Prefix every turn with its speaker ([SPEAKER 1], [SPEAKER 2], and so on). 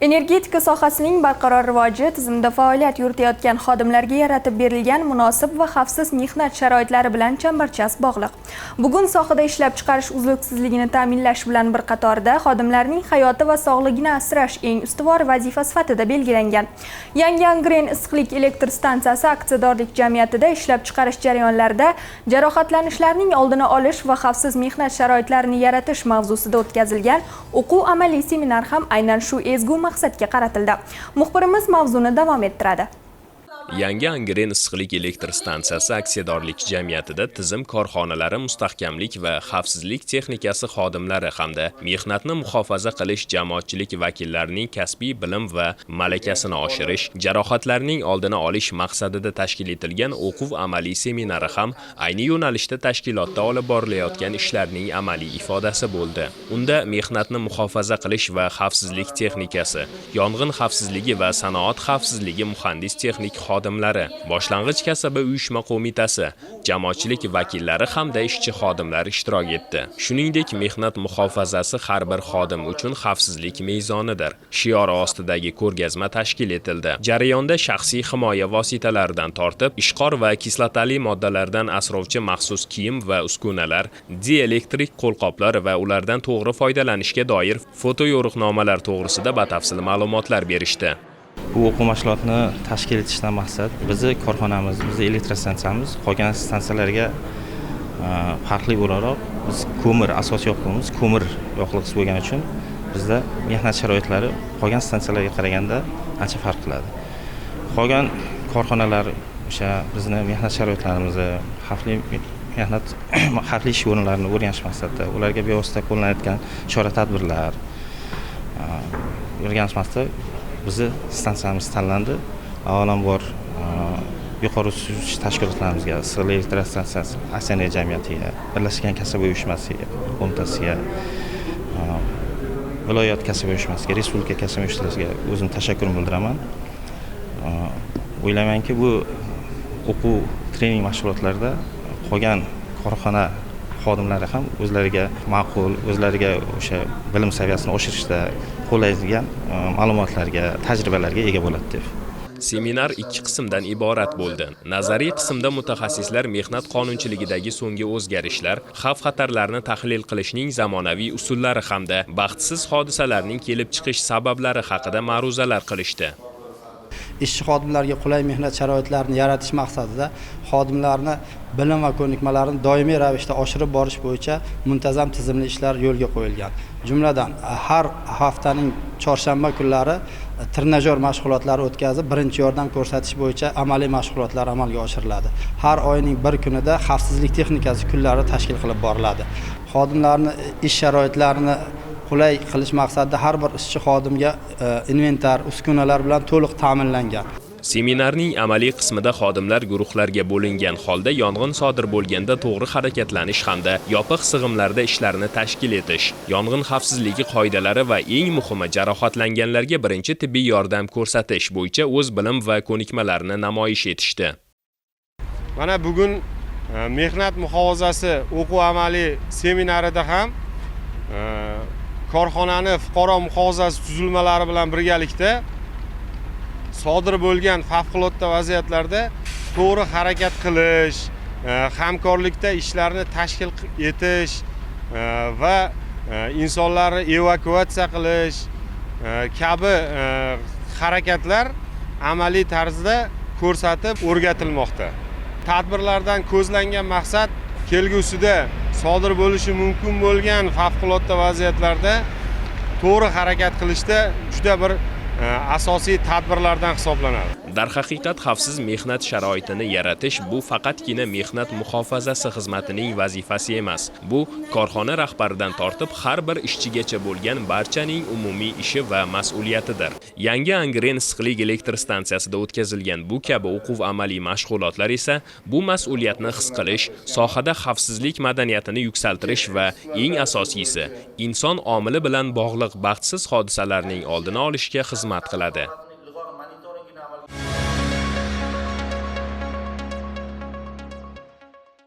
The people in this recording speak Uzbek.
[SPEAKER 1] Energetika sohasining barqaror rivoji tizimda faoliyat yuritayotgan xodimlarga yaratib berilgan munosib va xavfsiz mehnat sharoitlari bilan chambarchas bog'liq. Bugun sohada ishlab chiqarish uzluksizligini ta'minlash bilan bir qatorda xodimlarning hayoti va sog'lig'ini asrash eng ustuvor vazifa sifatida belgilangan. Yangi Angren issiqlik elektr stansiyasi aksiyadorlik jamiyatida ishlab chiqarish jarayonlarida jarohatlanishlarning oldini olish va xavfsiz mehnat sharoitlarini yaratish mavzusida o'tkazilgan o'quv-amaliy seminar ham aynan shu ezgu maqsadga qaratildi. Muxbirimiz mavzuni davom ettiradi.
[SPEAKER 2] Yangi Angren issiqlik elektr stansiyasi aksiyadorlik jamiyatida tizim korxonalari mustahkamlik va xavfsizlik texnikasi xodimlari hamda mehnatni muhofaza qilish jamoatchilik vakillarining kasbiy bilim va malakasini oshirish, jarohatlarning oldini olish maqsadida tashkil etilgan o'quv-amaliy seminari ham ayni yo'nalishda tashkilotda olib borilayotgan ishlarning amaliy ifodasi bo'ldi. Unda mehnatni muhofaza qilish va xavfsizlik texnikasi, yong'in xavfsizligi va sanoat xavfsizligi muhandis texnik xodimlari, boshlang'ich kasaba uyushma qo'mitasi, jamoatchilik vakillari hamda ishchi xodimlar ishtirok etdi. Shuningdek, mehnat muhofazasi har bir xodim uchun xavfsizlik mezonidir shiori ostidagi ko'rgazma tashkil etildi. Jarayonda shaxsiy himoya vositalaridan tortib, ishqor va kislotali moddalardan asrovchi maxsus kiyim va uskunalar, dielektrik qo'lqoplar va ulardan to'g'ri foydalanishga doir fotoyo'riqnomalar to'g'risida batafsil ma'lumotlar berishdi.
[SPEAKER 3] Bu o'quv mashg'ulotni tashkil etishdan maqsad bizni korxonamiz, bizni elektrostansiyamiz qolgan stansiyalarga farqli o'laroq biz ko'mir asosiy yoqilg'imiz ko'mir yoqilg'isi bo'lgani uchun bizda mehnat sharoitlari qolgan stansiyalarga qaraganda ancha farq qiladi. Qolgan korxonalar o'sha bizni mehnat sharoitlarimizni, xavfli ish o'rinlarini o'rganish maqsadida ularga bevosita qo'llanayotgan chora-tadbirlar o'rganish maqsadida bizni stansiyamiz tanlandi. Avvalambor yuqori suzuvchi tashkilotlarimizga, Issiqlik elektr stansiyasi aksioner jamiyatiga, Birlashgan kasaba uyushmasiga, qo'mitasiga, viloyat kasaba uyushmasiga, respublika kasaba uyushmasiga o'zim tashakkurimni bildiraman. O'ylaymanki, bu o'quv trening mashg'ulotlarida qolgan korxona xodimlari ham o'zlariga ma'qul, o'zlariga o'sha bilim saviyasini oshirishda qo'llaydigan ma'lumotlarga, tajribalarga ega bo'ladi deb.
[SPEAKER 2] Seminar ikki qismdan iborat bo'ldi. Nazariy qismda mutaxassislar mehnat qonunchiligidagi so'nggi o'zgarishlar, xavf-xatarlarni tahlil qilishning zamonaviy usullari hamda baxtsiz hodisalarning kelib chiqish sabablari haqida ma'ruzalar qilishdi.
[SPEAKER 4] Ishchi xodimlarga qulay mehnat sharoitlarini yaratish maqsadida xodimlarni bilim va ko'nikmalarini doimiy ravishda oshirib borish bo'yicha muntazam tizimli ishlar yo'lga qo'yilgan. Jumladan, har haftaning chorshanba kunlari trenajyor mashg'ulotlari o'tkazib, birinchi yordam ko'rsatish bo'yicha amaliy mashg'ulotlar amalga oshiriladi. Har oyning bir kunida xavfsizlik texnikasi kunlari tashkil qilib boriladi. Xodimlarni ish sharoitlarini qulay qilish maqsadida har bir ishchi xodimga inventar, uskunalar bilan to'liq ta'minlangan.
[SPEAKER 2] Seminarning amaliy qismida xodimlar guruhlarga bo'lingan holda yong'in sodir bo'lganda to'g'ri harakatlanish hamda yopiq sig'imlarda ishlarni tashkil etish, yong'in xavfsizligi qoidalari va eng muhimi jarohatlanganlarga birinchi tibbiy yordam ko'rsatish bo'yicha o'z bilim va ko'nikmalarini namoyish etishdi.
[SPEAKER 5] Mana bugun mehnat muhofazasi o'quv-amaliy seminarida ham korxonani fuqaro muhofazasi tuzilmalari bilan birgalikda sodir bo'lgan favqulodda vaziyatlarda to'g'ri harakat qilish, hamkorlikda ishlarni tashkil etish va insonlarni evakuatsiya qilish kabi harakatlar amaliy tarzda ko'rsatib o'rgatilmoqda. Tadbirlardan ko'zlangan maqsad kelgusida sodir bo'lishi mumkin bo'lgan favqulodda vaziyatlarda to'g'ri harakat qilishda juda bir asosiy tadbirlardan hisoblanadi.
[SPEAKER 2] Darhaqiqat xavfsiz mehnat sharoitini yaratish bu faqatgina mehnat muhofazasi xizmatining vazifasi emas. Bu korxona rahbaridan tortib har bir ishchigacha bo'lgan barchaning umumiy ishi va mas'uliyatidir. Yangi Angren issiqlik elektr stansiyasida o'tkazilgan bu kabi o'quv-amaliy mashg'ulotlar esa bu mas'uliyatni his qilish, sohada xavfsizlik madaniyatini yuksaltirish va eng asosiysi, inson omili bilan bog'liq baxtsiz hodisalarning oldini olishga xizmat qiladi.